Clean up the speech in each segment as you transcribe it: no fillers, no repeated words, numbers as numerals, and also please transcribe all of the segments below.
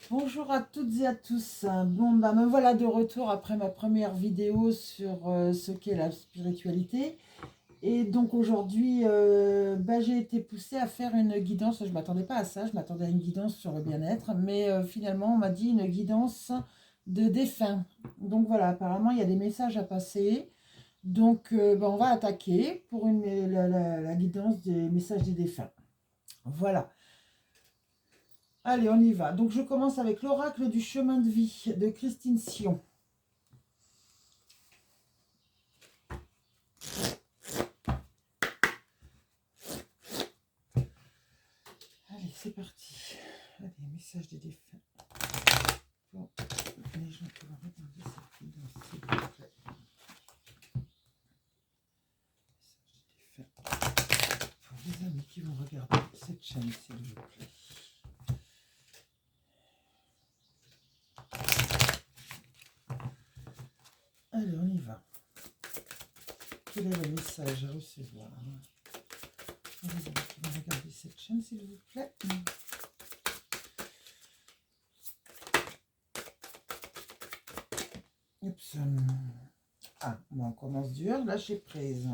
Bonjour à toutes et à tous. Bon, bah, me voilà de retour après ma première vidéo sur ce qu'est la spiritualité. Et donc aujourd'hui, bah, j'ai été poussée à faire une guidance. Je ne m'attendais pas à ça, je m'attendais à une guidance sur le bien-être. Mais finalement, on m'a dit une guidance de défunt. Donc voilà, apparemment, il y a des messages à passer. Donc bah, on va attaquer pour la guidance des messages des défunts. Voilà. Allez, on y va. Donc, je commence avec l'oracle du chemin de vie de Christine Sion. Allez, c'est parti. Allez, message des défunts. Pour les gens qui vont regarder cette vidéo, s'il vous plaît. Message des défunts. Pour les amis qui vont regarder cette chaîne, s'il vous plaît. Allez, on y va. Quel est le message à recevoir pour les amis qui vont regarder cette chaîne, s'il vous plaît. Oups. Ah, bon, on commence dur. Lâcher prise.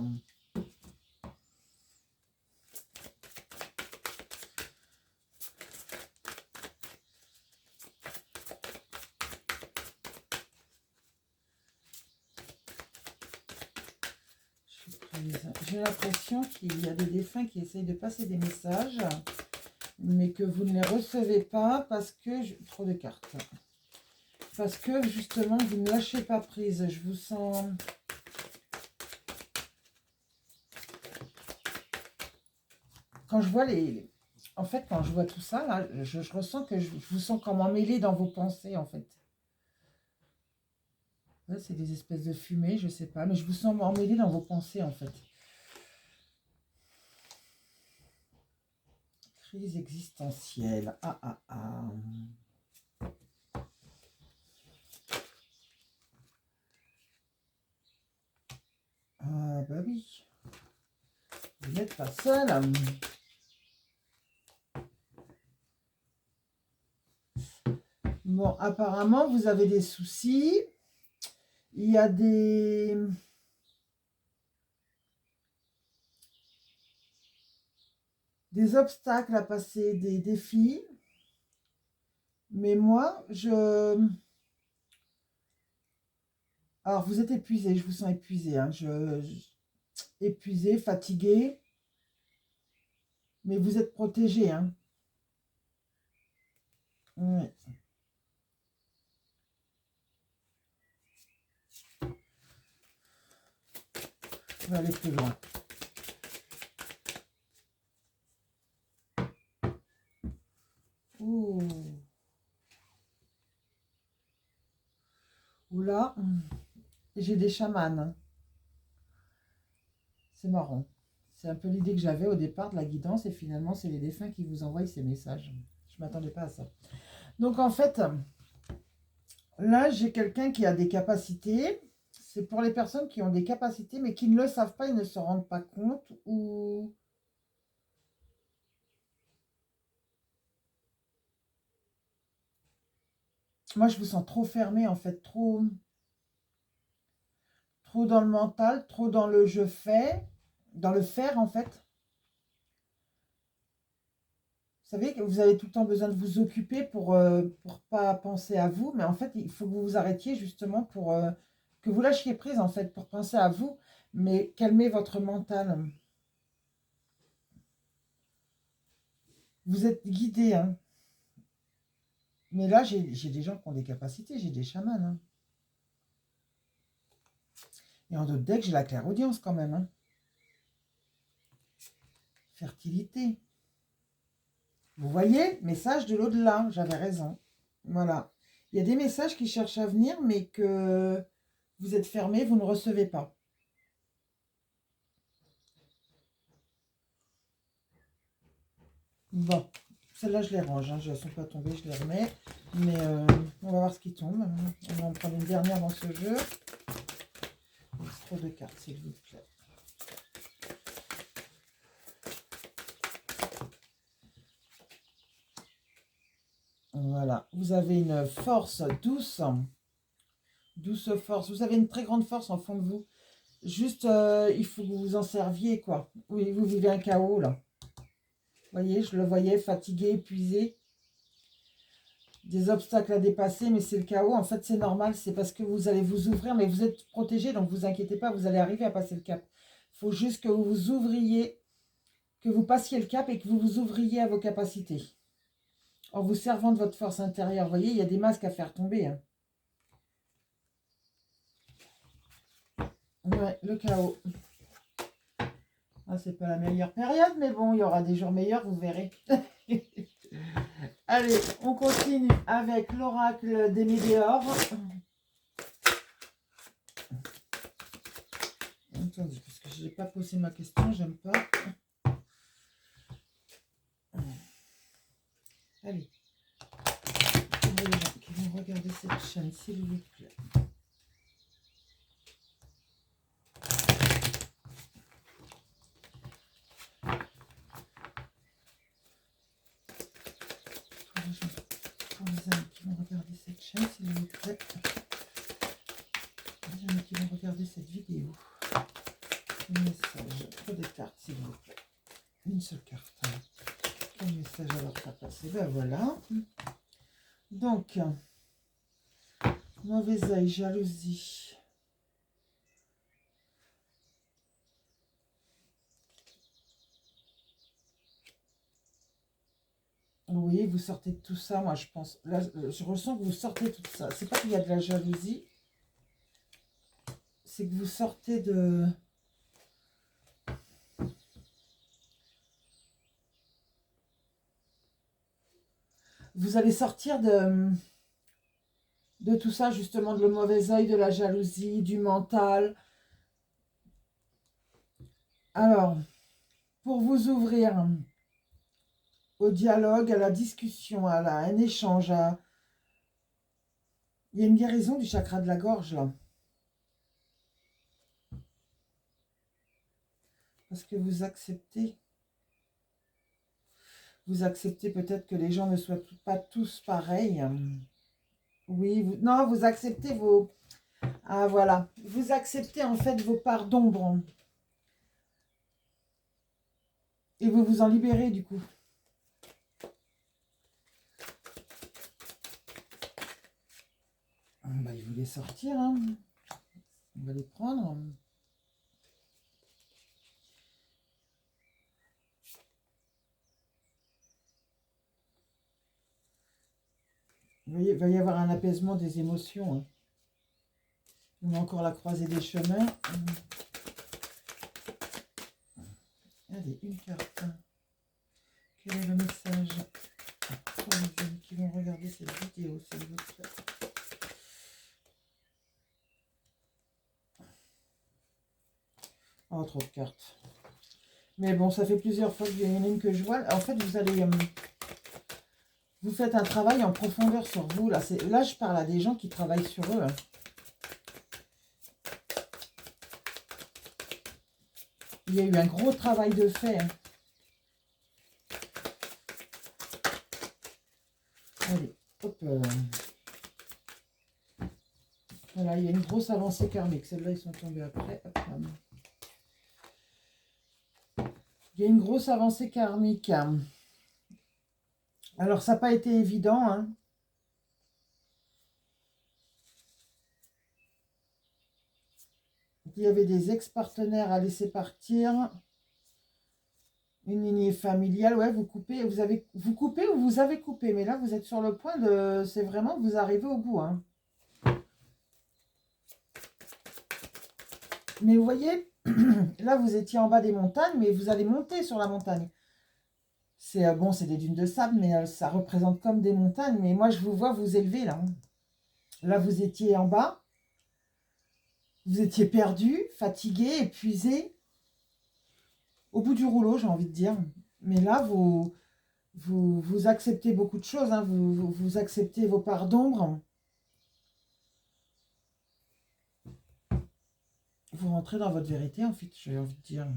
J'ai l'impression qu'il y a des défunts qui essayent de passer des messages, mais que vous ne les recevez pas parce que... Trop de cartes. Parce que, justement, vous ne lâchez pas prise. Je vous sens... Quand je vois les... En fait, quand je vois tout ça, là, je ressens que je vous sens comme emmêlé dans vos pensées, en fait. Là, c'est des espèces de fumée, je sais pas, mais je vous sens emmêlé dans vos pensées, en fait. Crise existentielle. Ah, ah, ah. Ah, bah oui. Vous n'êtes pas seul. Bon, apparemment, vous avez des soucis. Il y a des obstacles à passer, des défis. Mais moi, alors, vous êtes épuisé, je vous sens épuisé. Hein. Épuisé, fatigué. Mais vous êtes protégé. Hein. Ouais. On va aller plus loin. Ouh. Oula. J'ai des chamans. C'est marrant. C'est un peu l'idée que j'avais au départ de la guidance et finalement, c'est les défunts qui vous envoient ces messages. Je ne m'attendais pas à ça. Donc, en fait, là, j'ai quelqu'un qui a des capacités. C'est pour les personnes qui ont des capacités, mais qui ne le savent pas, ils ne se rendent pas compte. Ou moi, je vous sens trop fermé, en fait, trop dans le mental, trop dans le je fais, dans le faire, en fait. Vous savez que vous avez tout le temps besoin de vous occuper pour pas penser à vous, mais en fait, il faut que vous vous arrêtiez justement pour que vous lâchiez prise, en fait, pour penser à vous, mais calmer votre mental. Vous êtes guidé, hein. Mais là, j'ai des gens qui ont des capacités, j'ai des chamans. Hein. Et en d'autres decks, j'ai la clairaudience quand même. Hein. Fertilité. Vous voyez, message de l'au-delà, j'avais raison. Voilà. Il y a des messages qui cherchent à venir, mais que vous êtes fermé, vous ne recevez pas. Bon, celles-là, je les range. Hein. Elles ne sont pas tombées, je les remets. Mais on va voir ce qui tombe. On va en prendre une dernière dans ce jeu. Trop de cartes, s'il vous plaît. Voilà, vous avez une force douce, douce force. Vous avez une très grande force en fond de vous. Juste, il faut que vous vous en serviez, quoi. Oui, vous vivez un chaos, là. Vous voyez, je le voyais fatigué, épuisé. Des obstacles à dépasser, mais c'est le chaos. En fait, c'est normal. C'est parce que vous allez vous ouvrir, mais vous êtes protégé, donc vous inquiétez pas, vous allez arriver à passer le cap. Il faut juste que vous vous ouvriez, que vous passiez le cap et que vous vous ouvriez à vos capacités. En vous servant de votre force intérieure. Vous voyez, il y a des masques à faire tomber, hein. Ouais, le chaos. Ah, c'est pas la meilleure période, mais bon, il y aura des jours meilleurs, vous verrez. Allez, on continue avec l'oracle des météores. Attendez, parce que je n'ai pas posé ma question, j'aime pas. Allez, pour les gens qui vont regarder cette chaîne, s'il vous plaît. Pour les amis qui vont regarder cette chaîne, s'il vous plaît. Les amis qui vont regarder cette vidéo. Un message pour des cartes, s'il vous plaît. Une seule carte. Quel message alors ça passe? Ben voilà. Donc, mauvais œil, jalousie. Oui, vous sortez de tout ça, moi je pense. Là, je ressens que vous sortez de tout ça. C'est pas qu'il y a de la jalousie. C'est que vous sortez de... Vous allez sortir de tout ça, justement, de le mauvais œil, de la jalousie, du mental. Alors, pour vous ouvrir au dialogue, à la discussion, à un échange, il y a une guérison du chakra de la gorge, là. Parce que vous acceptez peut-être que les gens ne soient pas tous pareils. Oui, non, vous acceptez vos... Ah, voilà. Vous acceptez en fait vos parts d'ombre. Et vous vous en libérez du coup. On va vous les sortir. Hein. On va les prendre. Vous voyez, il va y avoir un apaisement des émotions. Hein. On a encore la croisée des chemins. Allez, une carte. Quel est le message pour les gens qui vont regarder cette vidéo, s'il vous plaît? Oh, trop de cartes. Mais bon, ça fait plusieurs fois qu'il y en a une que je vois. En fait, vous allez... vous faites un travail en profondeur sur vous. Là, je parle à des gens qui travaillent sur eux. Hein. Il y a eu un gros travail de fait. Hein. Allez, hop. Voilà, il y a une grosse avancée karmique. Celles-là, ils sont tombés après. Hop, il y a une grosse avancée karmique. Alors, ça n'a pas été évident. Hein. Il y avait des ex-partenaires à laisser partir. Une lignée familiale. Ouais, vous coupez. Vous coupez ou vous avez coupé. Mais là, vous êtes sur le point de... C'est vraiment que vous arrivez au bout. Hein. Mais vous voyez, là, vous étiez en bas des montagnes, mais vous allez monter sur la montagne. C'est bon, c'est des dunes de sable, mais ça représente comme des montagnes. Mais moi, je vous vois vous élever, là. Là, vous étiez en bas. Vous étiez perdu, fatigué, épuisé. Au bout du rouleau, j'ai envie de dire. Mais là, vous acceptez beaucoup de choses. Hein. Vous acceptez vos parts d'ombre. Vous rentrez dans votre vérité, en fait, j'ai envie de dire.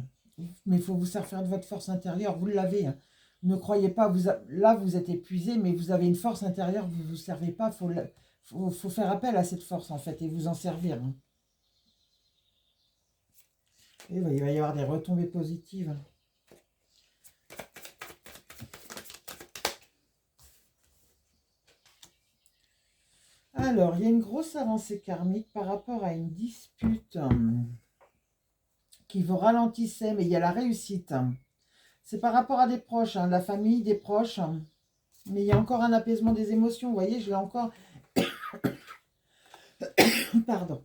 Mais il faut vous servir de votre force intérieure. Vous l'avez. Hein. Ne croyez pas, là vous êtes épuisé, mais vous avez une force intérieure, vous ne vous servez pas. Faut faire appel à cette force en fait et vous en servir, hein. Et il va y avoir des retombées positives. Alors, il y a une grosse avancée karmique par rapport à une dispute qui vous ralentissait, mais il y a la réussite. C'est par rapport à des proches, hein, la famille, des proches. Mais il y a encore un apaisement des émotions. Vous voyez, je l'ai encore... Pardon.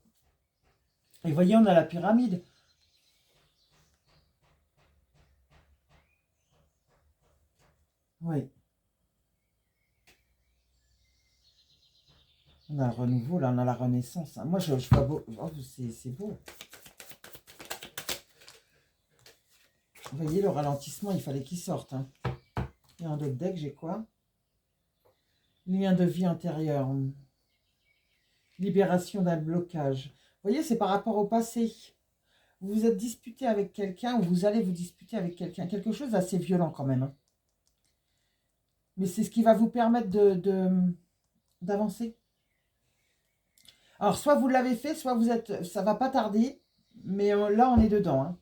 Et vous voyez, on a la pyramide. Oui. On a le renouveau, là, on a la renaissance, hein. Moi, je vois beau. Oh, c'est beau. Vous voyez, le ralentissement, il fallait qu'il sorte, hein. Et en d'autres deck, j'ai quoi? Lien de vie antérieur. Libération d'un blocage. Vous voyez, c'est par rapport au passé. Vous vous êtes disputé avec quelqu'un ou vous allez vous disputer avec quelqu'un. Quelque chose d'assez violent quand même, hein. Mais c'est ce qui va vous permettre d'avancer. Alors, soit vous l'avez fait, soit vous êtes... Ça va pas tarder, mais là, on est dedans, hein.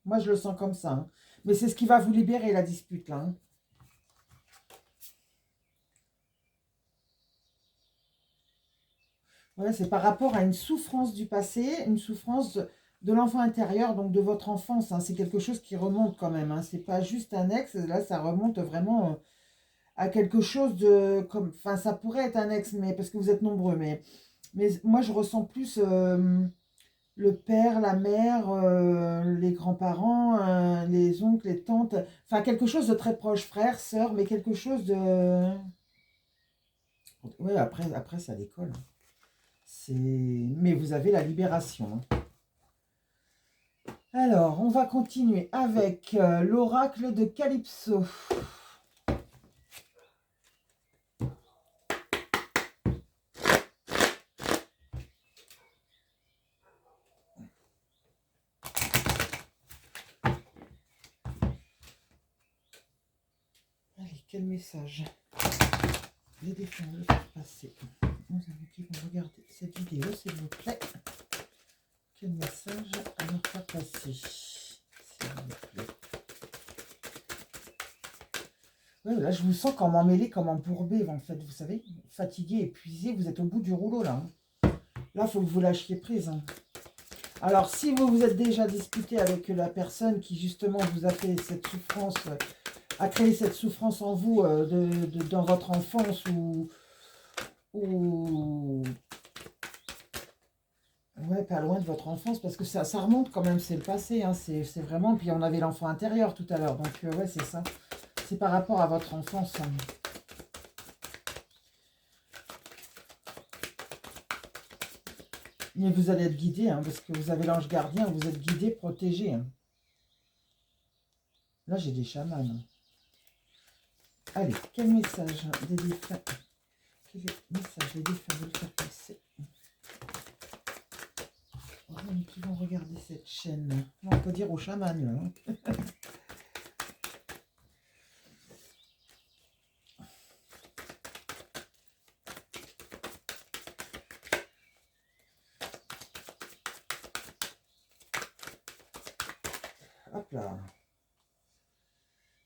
Moi, je le sens comme ça, hein. Mais c'est ce qui va vous libérer, la dispute, là, hein. Voilà, c'est par rapport à une souffrance du passé, une souffrance de l'enfant intérieur, donc de votre enfance, hein. C'est quelque chose qui remonte quand même, hein. C'est pas juste un ex, là, ça remonte vraiment à quelque chose de... Comme, enfin, ça pourrait être un ex, mais parce que vous êtes nombreux, mais moi, je ressens plus le père, la mère, les grands-parents, les oncles, les tantes. Enfin, quelque chose de très proche, frère, sœur, mais quelque chose de... Ouais, après ça décolle. Mais vous avez la libération, hein. Alors, on va continuer avec l'oracle de Calypso. Allez, quel message? Les défunts, le faire passer. Nos amis qui vont regarder cette vidéo, s'il vous plaît. Quel message à leur faire passer, s'il vous plaît. Ouais, là, je vous sens comme emmêlé, comme embourbé, en fait, vous savez, fatigué, épuisé, vous êtes au bout du rouleau, là, hein. Là, il faut que vous lâchiez prise, hein. Alors, si vous vous êtes déjà disputé avec la personne qui, justement, vous a fait cette souffrance, a créé cette souffrance en vous, dans votre enfance, ou... Ouais, pas loin de votre enfance, parce que ça remonte quand même, c'est le passé, hein, c'est vraiment... Puis on avait l'enfant intérieur tout à l'heure, donc ouais, c'est ça. C'est par rapport à votre enfance, hein. Mais vous allez être guidé, hein, parce que vous avez l'ange gardien, vous êtes guidé, protégé, hein. Là, j'ai des chamans, hein. Allez, quel message des défunts? Quel message des défunts veulent faire passer? Oh, mais qui vont regarder cette chaîne? On peut dire aux chamans, là, hein. Hop là.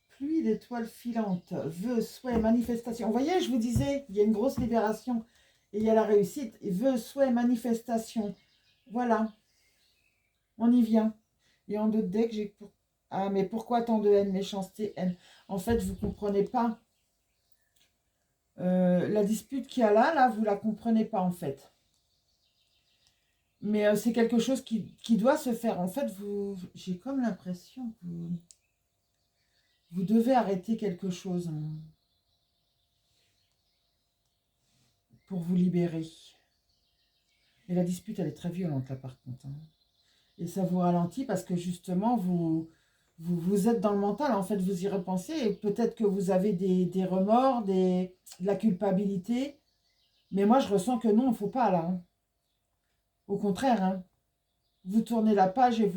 Pluie d'étoiles filantes, vœux, souhaits, manifestations. Vous voyez, je vous disais, il y a une grosse libération et il y a la réussite. Et vœux, souhaits, manifestations. Voilà, on y vient. Et en d'autres decks, j'ai... Ah, mais pourquoi tant de haine, méchanceté, haine? En fait, vous ne comprenez pas. La dispute qu'il y a là, vous ne la comprenez pas, en fait. Mais c'est quelque chose qui doit se faire. En fait, j'ai comme l'impression que vous devez arrêter quelque chose, hein, pour vous libérer. Et la dispute, elle est très violente, là, par contre, hein. Et ça vous ralentit parce que, justement, vous êtes dans le mental. En fait, vous y repensez. Et peut-être que vous avez des remords, de la culpabilité. Mais moi, je ressens que non, il ne faut pas, là, hein. Au contraire, hein. Vous tournez la page et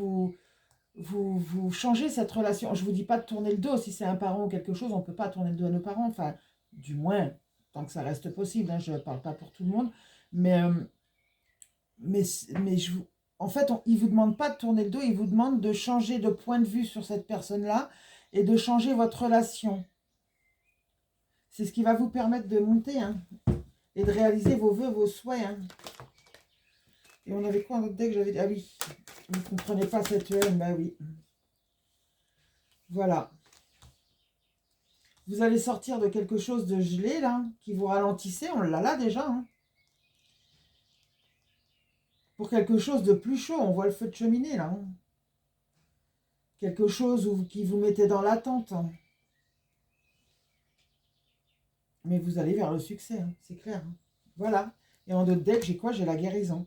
vous changez cette relation. Je ne vous dis pas de tourner le dos. Si c'est un parent ou quelque chose, on ne peut pas tourner le dos à nos parents. Enfin, du moins, tant que ça reste possible. Hein, je ne parle pas pour tout le monde. Mais, mais, mais en fait, il ne vous demande pas de tourner le dos. Il vous demande de changer de point de vue sur cette personne-là et de changer votre relation. C'est ce qui va vous permettre de monter, hein, et de réaliser vos vœux, vos souhaits. Hein. Et on avait quoi en autre deck que j'avais... Ah oui, vous ne comprenez pas cette haine, bah oui. Voilà. Vous allez sortir de quelque chose de gelé, là, qui vous ralentissait. On l'a là déjà. Hein. Pour quelque chose de plus chaud, on voit le feu de cheminée, là. Hein. Quelque chose qui vous mettait dans l'attente. Hein. Mais vous allez vers le succès, hein, c'est clair. Hein. Voilà. Et en d'autres decks, j'ai quoi? J'ai la guérison.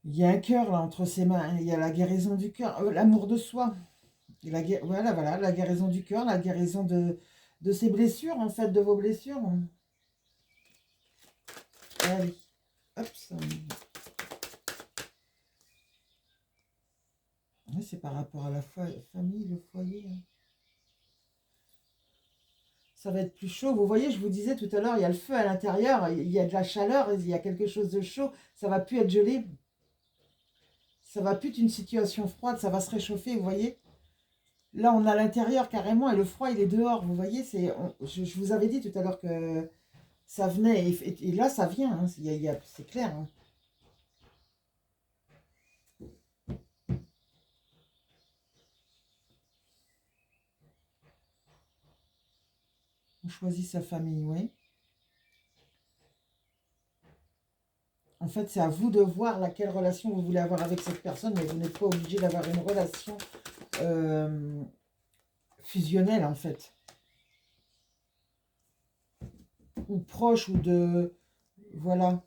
Il y a un cœur, là, entre ses mains. Il y a la guérison du cœur. L'amour de soi. Et voilà, la guérison du cœur, la guérison de ses blessures, en fait, de vos blessures. Allez, hop, ça. Oui, c'est par rapport à la famille, le foyer. Hein. Ça va être plus chaud. Vous voyez, je vous disais tout à l'heure, il y a le feu à l'intérieur, il y a de la chaleur, il y a quelque chose de chaud. Ça va plus être gelé. Ça va plus être une situation froide, ça va se réchauffer, vous voyez. Là, on a l'intérieur carrément et le froid, il est dehors. Vous voyez, je vous avais dit tout à l'heure que ça venait. Et là, ça vient. Hein, c'est clair. Hein. On choisit sa famille, oui. En fait, c'est à vous de voir laquelle relation vous voulez avoir avec cette personne, mais vous n'êtes pas obligé d'avoir une relation fusionnelle, en fait. Ou proche, ou de... Voilà.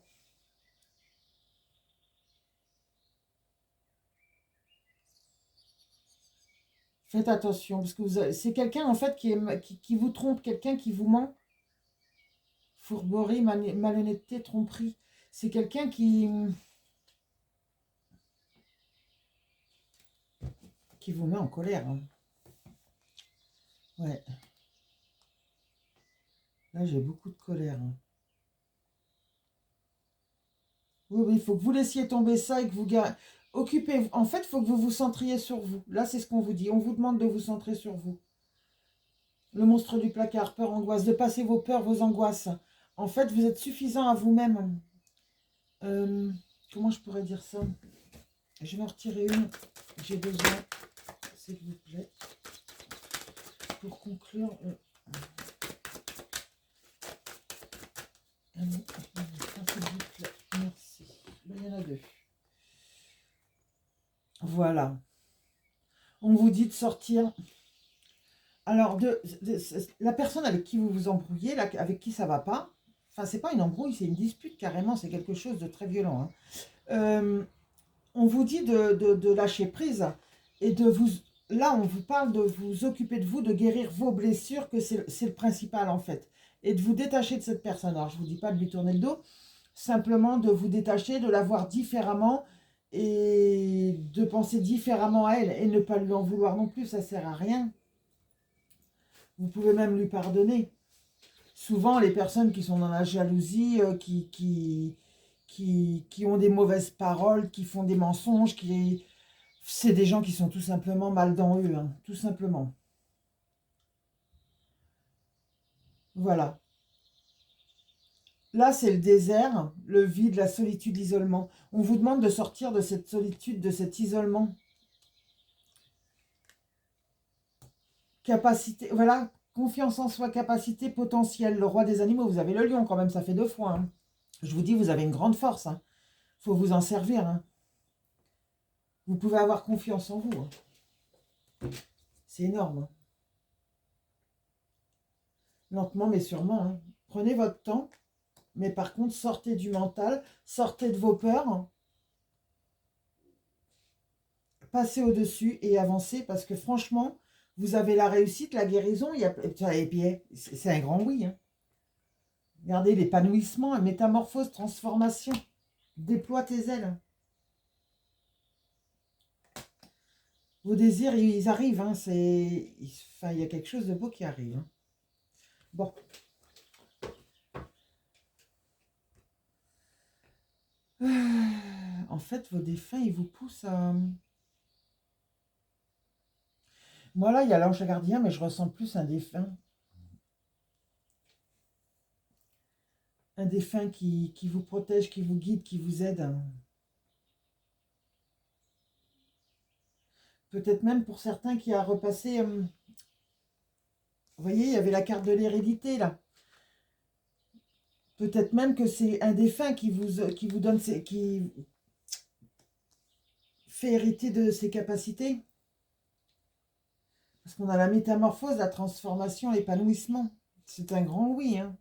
Faites attention, parce que c'est quelqu'un, en fait, qui vous trompe, quelqu'un qui vous ment. Fourberie, malhonnêteté, tromperie. C'est quelqu'un qui vous met en colère. Hein. Ouais. Là, j'ai beaucoup de colère. Hein. Oui, oui, il faut que vous laissiez tomber ça et que vous occupez. En fait, il faut que vous vous centriez sur vous. Là, c'est ce qu'on vous dit. On vous demande de vous centrer sur vous. Le monstre du placard, peur, angoisse, de passer vos peurs, vos angoisses. En fait, vous êtes suffisant à vous-même. Comment je pourrais dire ça? Je vais en retirer une. J'ai besoin, s'il vous plaît, pour conclure. Allez, s'il vous plaît. Merci. Il y en a deux. Voilà. On vous dit de sortir. Alors, la personne avec qui vous vous embrouillez, avec qui ça ne va pas, enfin, c'est pas une embrouille, c'est une dispute carrément, c'est quelque chose de très violent. Hein. On vous dit de lâcher prise et de vous... Là, on vous parle de vous occuper de vous, de guérir vos blessures, que c'est le principal en fait. Et de vous détacher de cette personne. Alors, je ne vous dis pas de lui tourner le dos, simplement de vous détacher, de la voir différemment et de penser différemment à elle et ne pas lui en vouloir non plus, ça ne sert à rien. Vous pouvez même lui pardonner. Souvent, les personnes qui sont dans la jalousie, qui ont des mauvaises paroles, qui font des mensonges, c'est des gens qui sont tout simplement mal dans eux, hein, tout simplement. Voilà. Là, c'est le désert, le vide, la solitude, l'isolement. On vous demande de sortir de cette solitude, de cet isolement. Capacité, voilà, confiance en soi, capacité potentielle. Le roi des animaux, vous avez le lion quand même, ça fait 2 fois. Hein. Je vous dis, vous avez une grande force. Hein. Faut vous en servir. Hein. Vous pouvez avoir confiance en vous. Hein. C'est énorme. Hein. Lentement mais sûrement. Hein. Prenez votre temps. Mais par contre, sortez du mental. Sortez de vos peurs. Hein. Passez au-dessus et avancez. Parce que franchement, vous avez la réussite, la guérison. Et puis, c'est un grand oui. Hein. Regardez l'épanouissement, la métamorphose, transformation. Déploie tes ailes. Vos désirs, ils arrivent. Hein, enfin, il y a quelque chose de beau qui arrive. Hein. Bon. En fait, vos défunts, ils vous poussent à... Moi, là, il y a l'ange gardien, mais je ressens plus un défunt. Un défunt qui vous protège, qui vous guide, qui vous aide. Peut-être même pour certains qui a repassé... vous voyez, il y avait la carte de l'hérédité, là. Peut-être même que c'est un défunt qui vous donne... qui fait hériter de ses capacités. Parce qu'on a la métamorphose, la transformation, l'épanouissement. C'est un grand oui. Hein.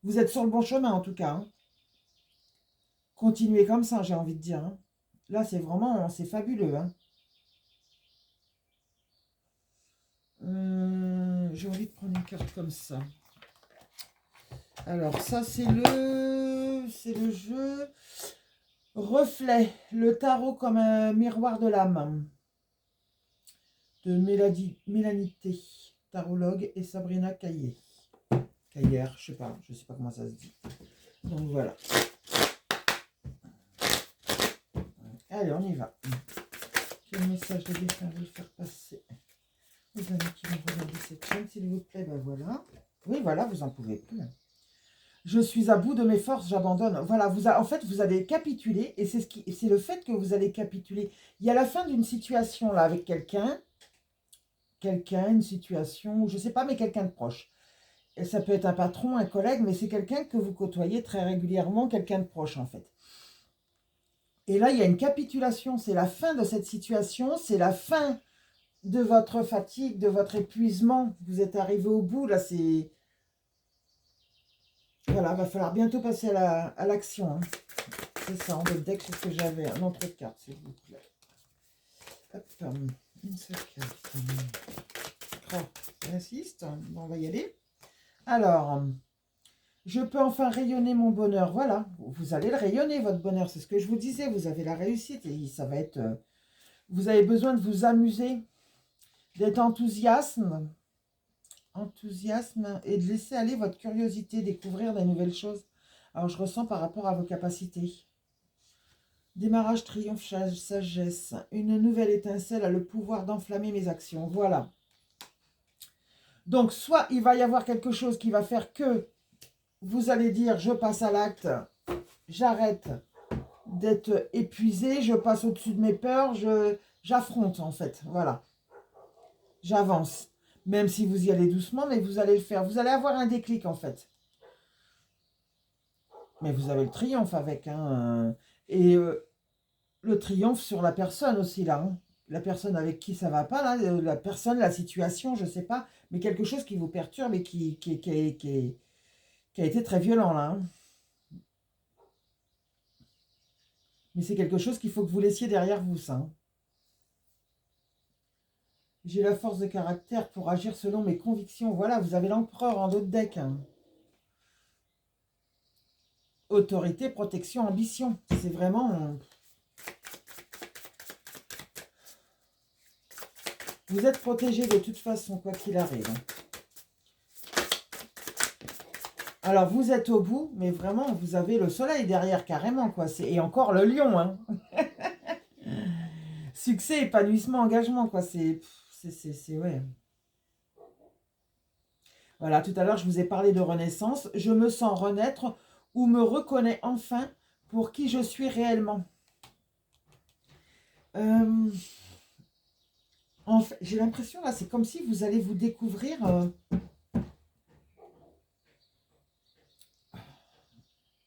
Vous êtes sur le bon chemin, en tout cas. Hein. Continuez comme ça, j'ai envie de dire. Hein. Là, c'est vraiment... C'est fabuleux. Hein. J'ai envie de prendre une carte comme ça. Alors, ça, c'est le jeu Reflet, le tarot comme un miroir de l'âme. De Mélanie T, tarologue, et Sabrina Caillé. Caillère, je sais pas comment ça se dit. Donc, voilà. Allez, on y va. Quel message de défunt veut faire passer aux amis qui vont regarder cette chaîne, s'il vous plaît? Ben voilà. Oui, voilà, vous en pouvez plus. Je suis à bout de mes forces, j'abandonne. Voilà, en fait, vous allez capituler, et c'est le fait que vous allez capituler. Il y a la fin d'une situation là avec quelqu'un, une situation, je ne sais pas, mais quelqu'un de proche. Et ça peut être un patron, un collègue, mais c'est quelqu'un que vous côtoyez très régulièrement, quelqu'un de proche en fait. Et là, il y a une capitulation, c'est la fin de cette situation, c'est la fin de votre fatigue, de votre épuisement. Vous êtes arrivé au bout, là, c'est... Voilà, va falloir bientôt passer à l'action. Hein. C'est ça, en deck, c'est ce que j'avais. Un autre carte, s'il vous plaît. Hop, une seule carte. Oh, j'insiste. Bon, on va y aller. Alors, je peux enfin rayonner mon bonheur. Voilà, vous allez le rayonner, votre bonheur. C'est ce que je vous disais. Vous avez la réussite et ça va être... vous avez besoin de vous amuser, d'être enthousiasme et de laisser aller votre curiosité, découvrir des nouvelles choses. Alors, je ressens par rapport à vos capacités. Démarrage, triomphe, sagesse. Une nouvelle étincelle a le pouvoir d'enflammer mes actions. Voilà. Donc, soit il va y avoir quelque chose qui va faire que vous allez dire, je passe à l'acte, j'arrête d'être épuisé, je passe au-dessus de mes peurs, j'affronte en fait. Voilà. J'avance. Même si vous y allez doucement, mais vous allez le faire. Vous allez avoir un déclic en fait. Mais vous avez le triomphe avec. Hein, et le triomphe sur la personne aussi là. Hein. La personne avec qui ça va pas, là, la personne, la situation, je ne sais pas, mais quelque chose qui vous perturbe et qui a été très violent là. Hein. Mais c'est quelque chose qu'il faut que vous laissiez derrière vous, ça. Hein. J'ai la force de caractère pour agir selon mes convictions. Voilà, vous avez l'empereur en dos de deck. Hein. Autorité, protection, ambition. C'est vraiment... Vous êtes protégé de toute façon, quoi qu'il arrive. Alors, vous êtes au bout, mais vraiment, vous avez le soleil derrière, carrément, quoi. Et encore le lion, hein. Succès, épanouissement, engagement, quoi. C'est... Ouais. Voilà, tout à l'heure, je vous ai parlé de renaissance. Je me sens renaître ou me reconnais enfin pour qui je suis réellement. En fait, j'ai l'impression, là, c'est comme si vous allez vous découvrir...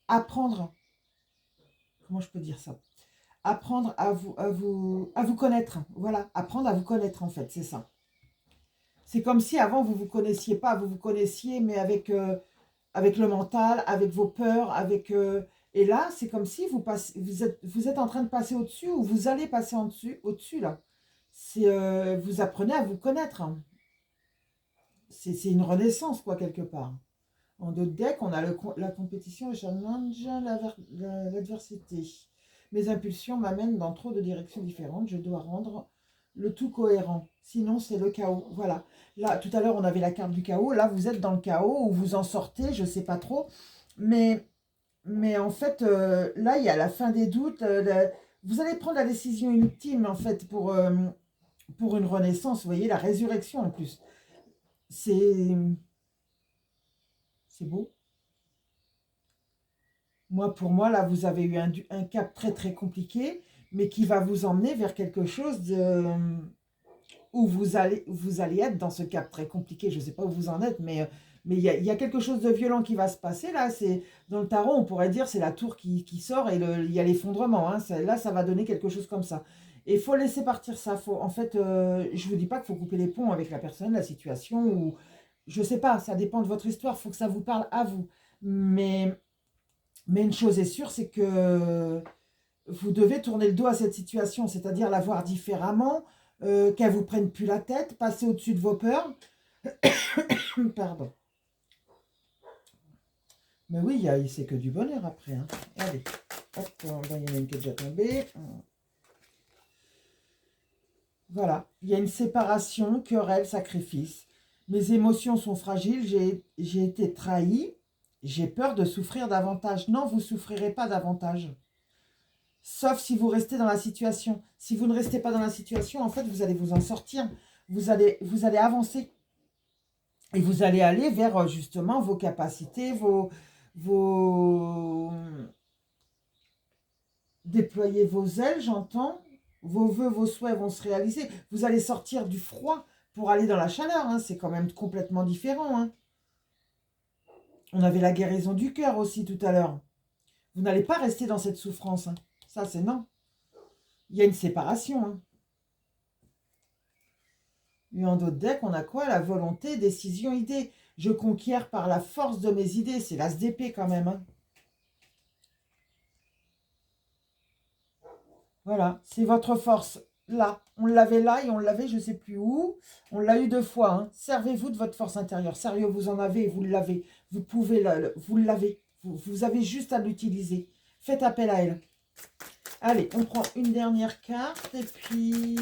apprendre... Comment je peux dire ça? Apprendre à vous connaître. Voilà, apprendre à vous connaître, en fait, c'est ça. C'est comme si avant, vous ne vous connaissiez pas, vous vous connaissiez, mais avec le mental, avec vos peurs, et là, c'est comme si vous êtes en train de passer au-dessus, ou vous allez passer au-dessus, là. Vous apprenez à vous connaître. Hein. C'est une renaissance, quoi, quelque part. En deux decks, on a la compétition, le challenge, l'adversité. Mes impulsions m'amènent dans trop de directions différentes. Je dois rendre le tout cohérent. Sinon, c'est le chaos. Voilà. Là, tout à l'heure, on avait la carte du chaos. Là, vous êtes dans le chaos ou vous en sortez, je ne sais pas trop. Mais en fait, là, il y a la fin des doutes. Vous allez prendre la décision ultime, en fait, pour une renaissance. Vous voyez, la résurrection, en plus. C'est beau. Moi, pour moi, là, vous avez eu un cap très, très compliqué, mais qui va vous emmener vers quelque chose où vous allez être dans ce cap très compliqué. Je ne sais pas où vous en êtes, mais il y a quelque chose de violent qui va se passer. Là, dans le tarot, on pourrait dire c'est la tour qui sort et il y a l'effondrement. Hein. Là, ça va donner quelque chose comme ça. Et il faut laisser partir ça. En fait, je ne vous dis pas qu'il faut couper les ponts avec la personne, la situation, ou je ne sais pas, ça dépend de votre histoire. Il faut que ça vous parle à vous. Mais une chose est sûre, c'est que vous devez tourner le dos à cette situation, c'est-à-dire la voir différemment, qu'elle ne vous prenne plus la tête, passer au-dessus de vos peurs. Pardon. Mais oui, c'est que du bonheur après. Hein. Allez, hop, il y en a une qui est déjà tombée. Voilà, il y a une séparation, querelle, sacrifice. Mes émotions sont fragiles, j'ai été trahie, j'ai peur de souffrir davantage. Non, vous ne souffrirez pas davantage. Sauf si vous restez dans la situation. Si vous ne restez pas dans la situation, en fait, vous allez vous en sortir. Vous allez avancer. Et vous allez aller vers, justement, vos capacités, déployer vos ailes, j'entends. Vos vœux, vos souhaits vont se réaliser. Vous allez sortir du froid pour aller dans la chaleur. Hein. C'est quand même complètement différent. Hein. On avait la guérison du cœur aussi tout à l'heure. Vous n'allez pas rester dans cette souffrance. Hein. Ça, c'est non. Il y a une séparation. Hein. Et en d'autres decks, on a quoi? La volonté, décision, idée. Je conquiers par la force de mes idées. C'est l'as d'épée quand même. Hein. Voilà, c'est votre force. Là, on l'avait là et on l'avait je ne sais plus où. On l'a eu 2 fois. Hein. Servez-vous de votre force intérieure. Sérieux, vous en avez et vous l'avez. Vous pouvez, vous l'avez. Vous avez juste à l'utiliser. Faites appel à elle. Allez, on prend une dernière carte et puis,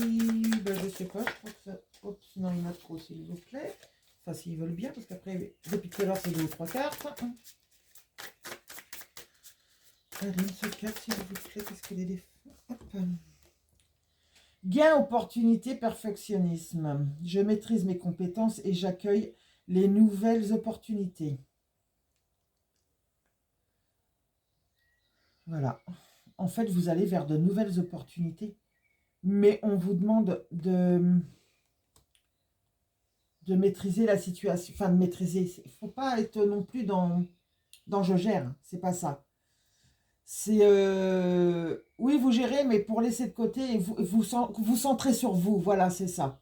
ben, je sais pas, je crois que ça... Oups, non, il y en a trop, s'il vous plaît. Enfin, s'ils veulent bien, parce qu'après, depuis tout à l'heure, c'est 2 ou 3 cartes. Allez, une seule carte, s'il vous plaît, qu'est-ce qu'elle est des... Hop. Gain, opportunité, perfectionnisme. Je maîtrise mes compétences et j'accueille les nouvelles opportunités. Voilà. En fait, vous allez vers de nouvelles opportunités. Mais on vous demande de maîtriser la situation. Enfin, de maîtriser. Il ne faut pas être non plus dans je gère. C'est pas ça. C'est... oui, vous gérez, mais pour laisser de côté, et vous centrez sur vous. Voilà, c'est ça.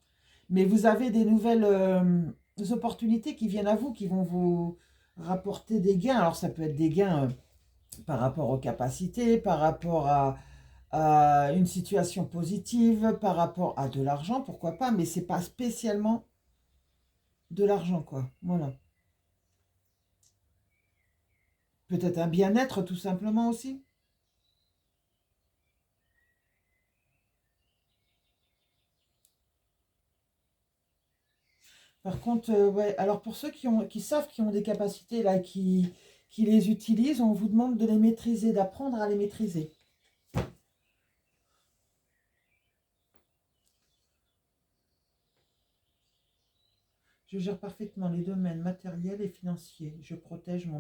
Mais vous avez des nouvelles opportunités qui viennent à vous, qui vont vous rapporter des gains. Alors, ça peut être des gains par rapport aux capacités, par rapport à une situation positive, par rapport à de l'argent, pourquoi pas, mais c'est pas spécialement de l'argent, quoi. Voilà. Peut-être un bien-être, tout simplement, aussi. Par contre, ouais, alors pour ceux qui savent qu'ils ont des capacités, là, qui les utilisent, on vous demande de les maîtriser, d'apprendre à les maîtriser. Je gère parfaitement les domaines matériels et financiers. Je protège mon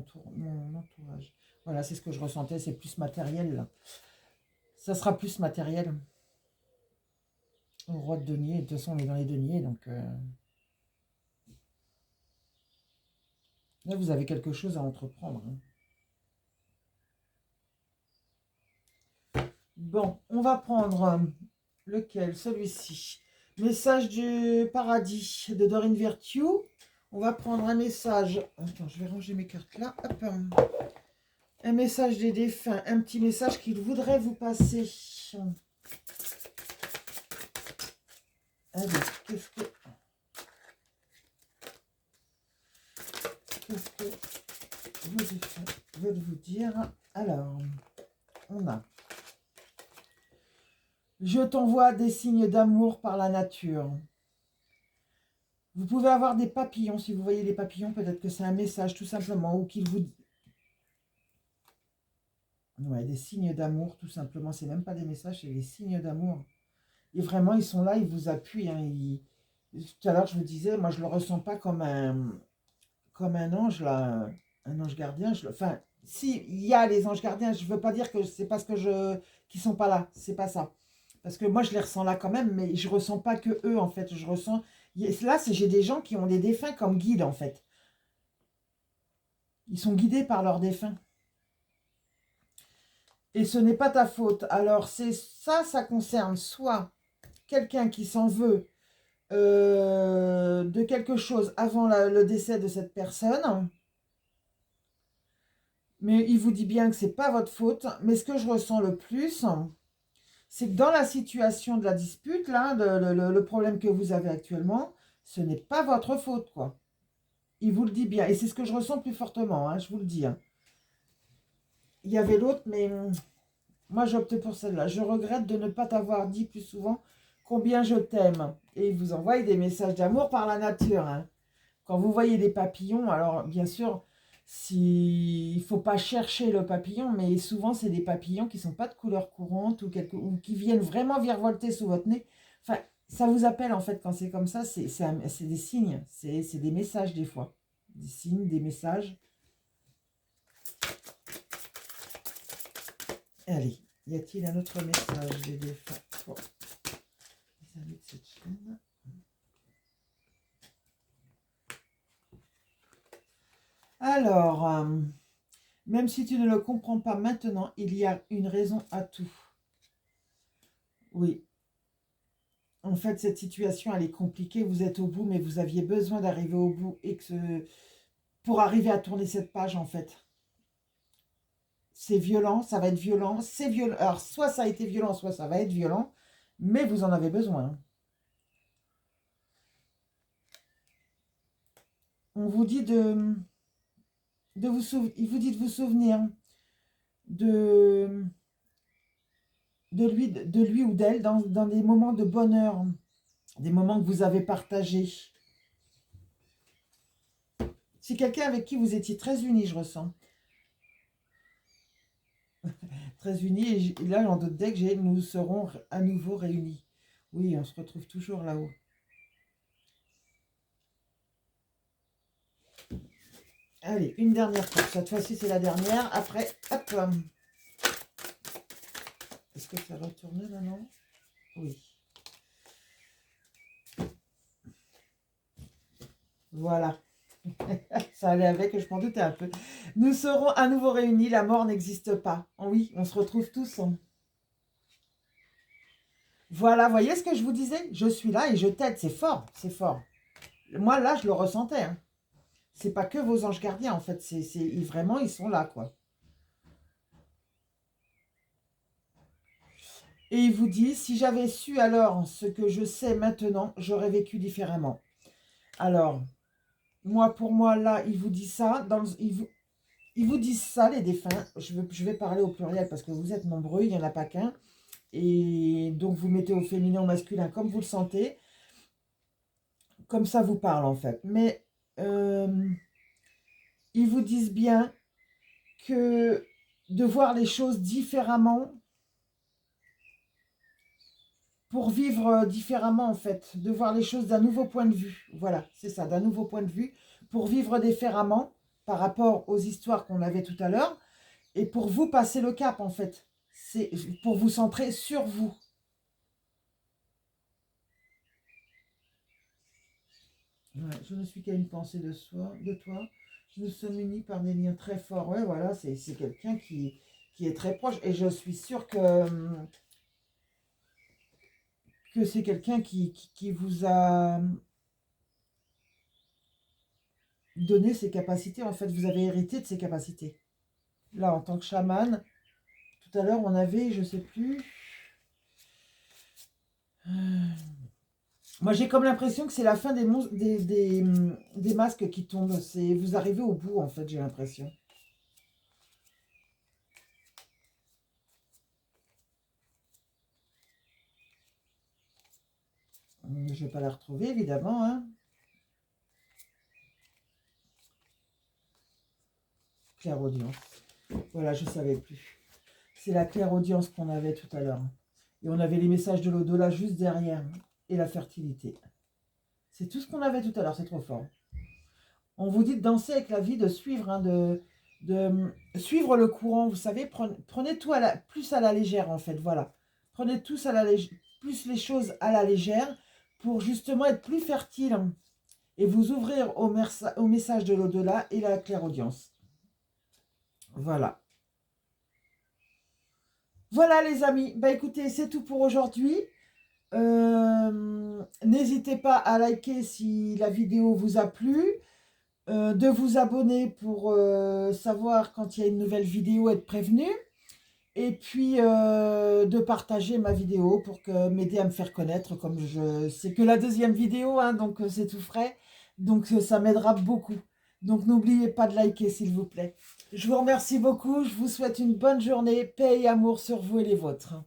entourage. Voilà, c'est ce que je ressentais, c'est plus matériel, là. Ça sera plus matériel. Au roi de denier, de toute façon, on est dans les deniers, donc... Là, vous avez quelque chose à entreprendre. Hein. Bon, on va prendre lequel? Celui-ci. Message du paradis de Dorine Virtue. On va prendre un message. Attends, je vais ranger mes cartes là. Hop. Un message des défunts. Un petit message qu'ils voudraient vous passer. Allez, qu'est-ce que vos défunts veulent vous dire? Alors, on a Je t'envoie des signes d'amour par la nature. Vous pouvez avoir des papillons. Si vous voyez les papillons, peut-être que c'est un message tout simplement. Ou qu'il vous... Ouais, des signes d'amour, tout simplement. C'est même pas des messages, c'est des signes d'amour. Et vraiment, ils sont là, ils vous appuient. Hein. Tout à l'heure, je vous disais, moi, je le ressens pas comme un ange, là, un ange gardien. Enfin, si, il y a les anges gardiens, je veux pas dire que c'est parce que qu'ils sont pas là, c'est pas ça. Parce que moi, je les ressens là quand même, mais je ressens pas que eux, en fait. Je ressens... Là, j'ai des gens qui ont des défunts comme guides, en fait. Ils sont guidés par leurs défunts. Et ce n'est pas ta faute. Alors, ça concerne soit quelqu'un qui s'en veut de quelque chose avant le décès de cette personne, mais il vous dit bien que c'est pas votre faute. Mais ce que je ressens le plus, c'est que dans la situation de la dispute, là, le problème que vous avez actuellement, ce n'est pas votre faute, quoi. Il vous le dit bien. Et c'est ce que je ressens plus fortement, hein, je vous le dis. Hein. Il y avait l'autre, mais moi, j'ai opté pour celle-là. Je regrette de ne pas t'avoir dit plus souvent combien je t'aime. Et il vous envoie des messages d'amour par la nature. Hein. Quand vous voyez des papillons, alors bien sûr, il ne faut pas chercher le papillon, mais souvent, c'est des papillons qui ne sont pas de couleur courante ou qui viennent vraiment virevolter sous votre nez. Enfin, ça vous appelle, en fait, quand c'est comme ça, c'est des signes, c'est des messages des fois. Des signes, des messages. Allez, y a-t-il un autre message des défunts pour les amis de cette chaîne? Alors, même si tu ne le comprends pas maintenant, il y a une raison à tout. Oui. En fait, cette situation, elle est compliquée. Vous êtes au bout, mais vous aviez besoin d'arriver au bout et pour arriver à tourner cette page, en fait. C'est violent, ça va être violent. C'est violent. Alors, soit ça a été violent, soit ça va être violent, mais vous en avez besoin. On vous dit il vous dit de vous souvenir de lui ou d'elle dans des moments de bonheur, des moments que vous avez partagés. C'est quelqu'un avec qui vous étiez très unis, je ressens. Très unis, et là, j'en doute dès que nous serons à nouveau réunis. Oui, on se retrouve toujours là-haut. Allez, une dernière fois. Cette fois-ci, c'est la dernière. Après, hop. Est-ce que ça va tourner maintenant? Oui. Voilà. Ça allait avec, je m'en doutais un peu. Nous serons à nouveau réunis. La mort n'existe pas. Oui, on se retrouve tous. Voilà, voyez ce que je vous disais? Je suis là et je t'aide. C'est fort, c'est fort. Moi, là, je le ressentais. Hein. C'est pas que vos anges gardiens, en fait. Vraiment, ils sont là, quoi. Et il vous dit, si j'avais su alors ce que je sais maintenant, j'aurais vécu différemment. Alors, pour moi, là, il vous dit ça. Ils vous disent ça, les défunts. Je vais parler au pluriel parce que vous êtes nombreux, il n'y en a pas qu'un. Et donc, vous mettez au féminin, au masculin, comme vous le sentez. Comme ça vous parle, en fait. Mais ils vous disent bien que de voir les choses différemment pour vivre différemment, en fait. De voir les choses d'un nouveau point de vue. Voilà, c'est ça, d'un nouveau point de vue. Pour vivre différemment par rapport aux histoires qu'on avait tout à l'heure. Et pour vous passer le cap, en fait. C'est pour vous centrer sur vous. Ouais, je ne suis qu'à une pensée de toi. Nous sommes unis par des liens très forts. Ouais, voilà, c'est quelqu'un qui est très proche. Et je suis sûre que c'est quelqu'un qui vous a donné ses capacités. En fait, vous avez hérité de ses capacités. Là, en tant que chaman, tout à l'heure, on avait, je ne sais plus... Moi, j'ai comme l'impression que c'est la fin des masques qui tombent. Vous arrivez au bout, en fait, j'ai l'impression. Je ne vais pas la retrouver, évidemment. Hein. Clairaudience. Voilà, je ne savais plus. C'est la clairaudience qu'on avait tout à l'heure. Et on avait les messages de l'au-delà juste derrière. Et la fertilité. C'est tout ce qu'on avait tout à l'heure, c'est trop fort. On vous dit de danser avec la vie, de suivre, hein, de suivre le courant. Vous savez, prenez tout plus à la légère, en fait. Voilà. Prenez tous plus les choses à la légère pour justement être plus fertile et vous ouvrir au message de l'au-delà et la clairaudience. Voilà. Voilà les amis, bah écoutez, c'est tout pour aujourd'hui. N'hésitez pas à liker si la vidéo vous a plu, de vous abonner pour savoir quand il y a une nouvelle vidéo, être prévenu, et puis de partager ma vidéo pour m'aider à me faire connaître, comme c'est que la deuxième vidéo, hein, donc c'est tout frais, donc ça m'aidera beaucoup. Donc n'oubliez pas de liker s'il vous plaît. Je vous remercie beaucoup, je vous souhaite une bonne journée, paix et amour sur vous et les vôtres.